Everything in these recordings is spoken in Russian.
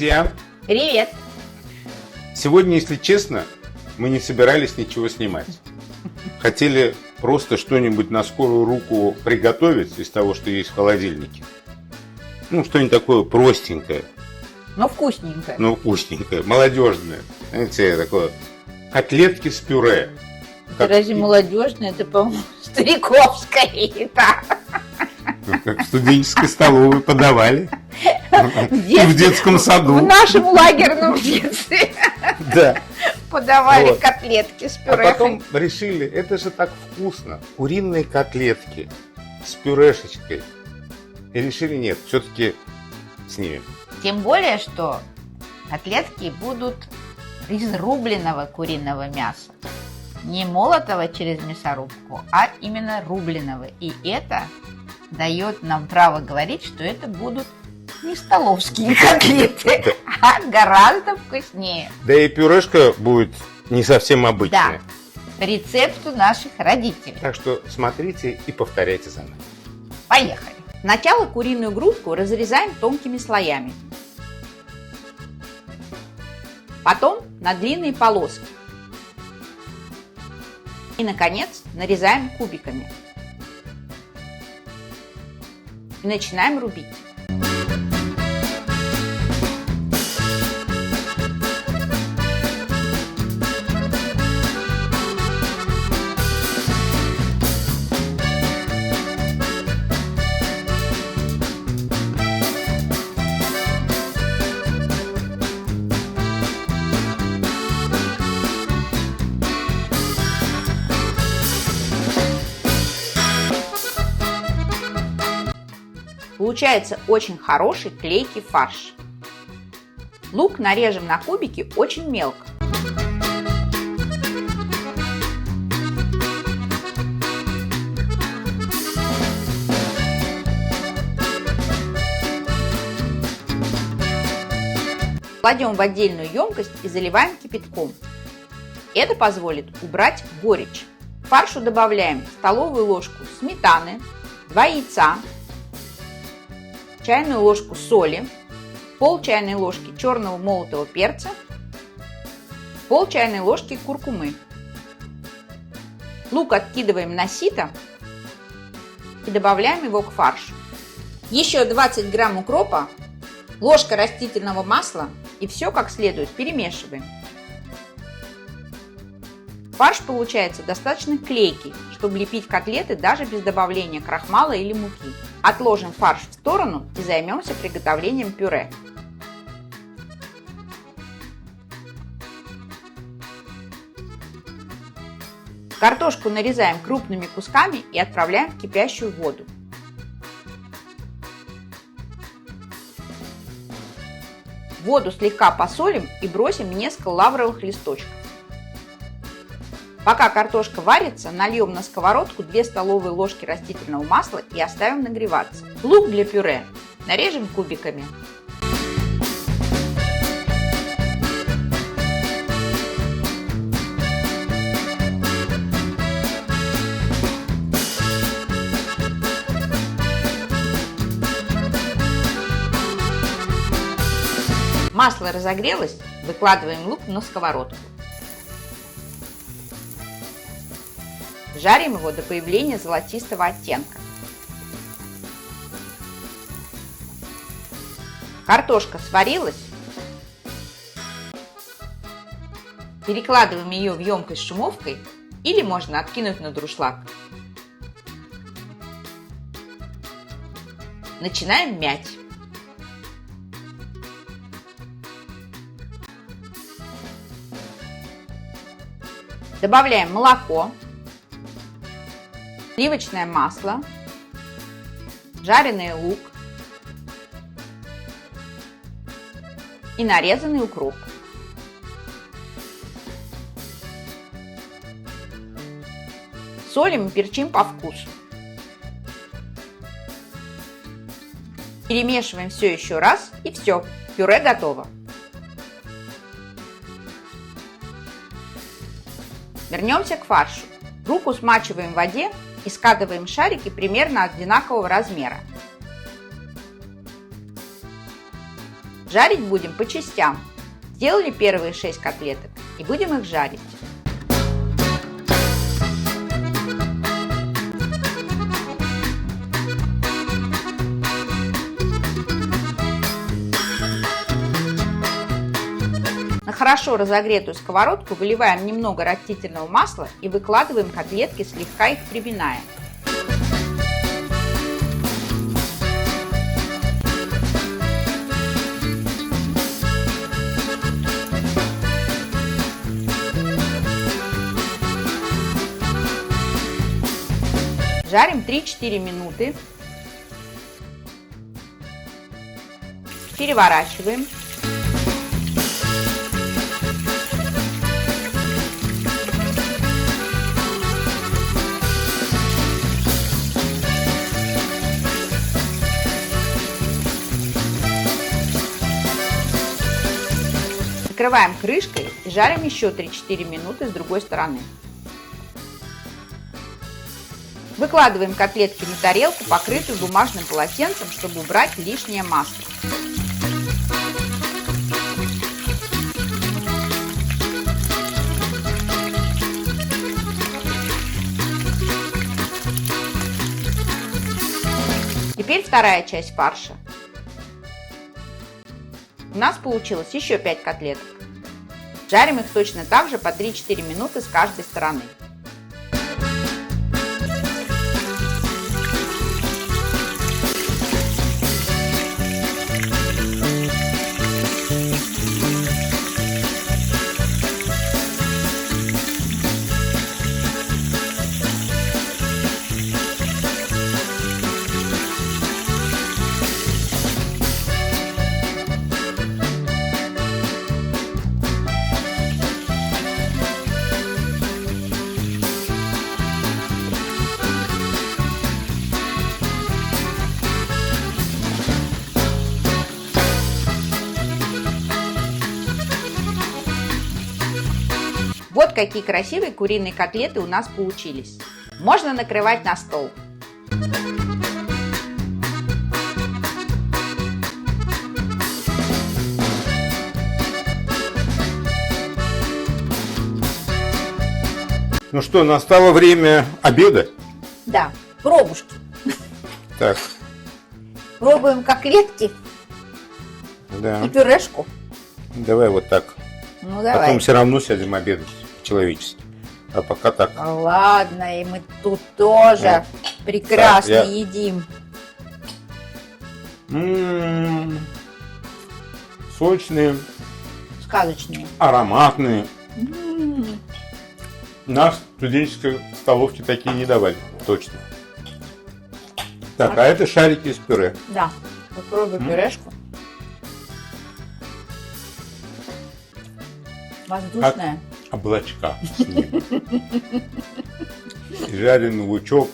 друзья! Привет! Сегодня, если честно, мы не собирались ничего снимать. Хотели просто что-нибудь на скорую руку приготовить из того, что есть в холодильнике. Ну, что-нибудь такое простенькое. Но вкусненькое. Ну, вкусненькое, молодежное. Знаете, такое котлетки с пюре. Это разве молодежное? Это, по-моему, стариковская еда. Как в студенческой столовой подавали. В детском саду. В нашем лагерном детстве. Да. Подавали котлетки с пюре. А потом решили, это же так вкусно. Куриные котлетки с пюрешечкой. И решили, нет, все-таки снимем. Тем более, что котлетки будут из рубленого куриного мяса. Не молотого через мясорубку, а именно рубленого. И это дает нам право говорить, что это будут не столовские котлеты, а гораздо вкуснее. Да и пюрешка будет не совсем обычная. Да, по рецепту наших родителей. Так что смотрите и повторяйте за нами. Поехали. Сначала куриную грудку разрезаем тонкими слоями. Потом на длинные полоски. И, наконец, нарезаем кубиками. И начинаем рубить. Получается очень хороший клейкий фарш. Лук нарежем на кубики очень мелко. Кладем в отдельную емкость и заливаем кипятком. Это позволит убрать горечь. К фаршу добавляем столовую ложку сметаны, 2 яйца, чайную ложку соли, пол чайной ложки черного молотого перца, пол чайной ложки куркумы. Лук откидываем на сито и добавляем его к фаршу. Еще 20 грамм укропа, ложка растительного масла и все как следует перемешиваем. Фарш получается достаточно клейкий, чтобы лепить котлеты даже без добавления крахмала или муки. Отложим фарш в сторону и займемся приготовлением пюре. Картошку нарезаем крупными кусками и отправляем в кипящую воду. Воду слегка посолим и бросим несколько лавровых листочков. Пока картошка варится, нальем на сковородку 2 столовые ложки растительного масла и оставим нагреваться. Лук для пюре нарежем кубиками. Масло разогрелось, выкладываем лук на сковородку. Жарим его до появления золотистого оттенка. Картошка сварилась. Перекладываем ее в емкость с шумовкой или можно откинуть на дуршлаг. Начинаем мять. Добавляем молоко, сливочное масло, жареный лук и нарезанный укроп. Солим и перчим по вкусу. Перемешиваем все еще раз и все, пюре готово. Вернемся к фаршу. Руку смачиваем в воде и скатываем шарики примерно одинакового размера. Жарить будем по частям. Сделали первые 6 котлеток и будем их жарить. На хорошо разогретую сковородку выливаем немного растительного масла и выкладываем котлетки, слегка их приминая. Жарим 3-4 минуты. Переворачиваем. Накрываем крышкой и жарим еще 3-4 минуты с другой стороны. Выкладываем котлетки на тарелку, покрытую бумажным полотенцем, чтобы убрать лишнее масло. Теперь вторая часть фарша. У нас получилось еще 5 котлеток. Жарим их точно так же по 3-4 минуты с каждой стороны. Вот какие красивые куриные котлеты у нас получились. Можно накрывать на стол. Ну что, настало время обеда? Да, пробушки. Так, Пробуем котлетки да. и пюрешку. Давай вот так. Ну давай. Потом все равно сядем обедать по-человечески. А пока так. Ладно, и мы тут тоже прекрасно Так, едим. Сочные, Сказочные. ароматные. Нас в студенческой столовке такие не давали, точно. Так, а это шарики из пюре. Да, попробуй пюрешку. Воздушная. Облачка с ними. И жареный лучок,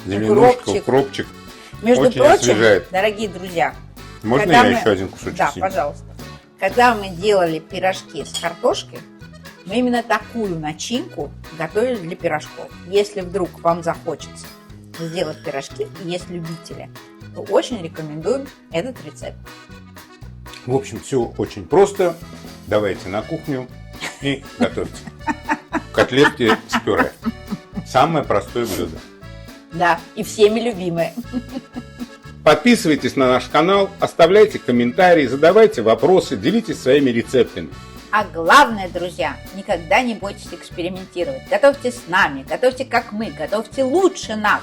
зеленушка, укропчик. Между очень прочим, освежает. дорогие друзья, Можно когда я мы- еще один кусочек да, съем? пожалуйста. Когда мы делали пирожки с картошкой, мы именно такую начинку готовили для пирожков. Если вдруг вам захочется сделать пирожки, и есть любители, то очень рекомендуем этот рецепт. В общем, все очень просто. Давайте на кухню и готовьте. Котлетки с пюре. Самое простое блюдо. Да, и всеми любимые. Подписывайтесь на наш канал, оставляйте комментарии, задавайте вопросы, делитесь своими рецептами. А главное, друзья, никогда не бойтесь экспериментировать. Готовьте с нами, готовьте как мы, готовьте лучше нас.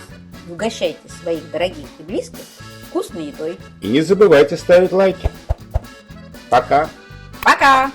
Угощайте своих дорогих и близких вкусной едой. И не забывайте ставить лайки. Пока! Пока!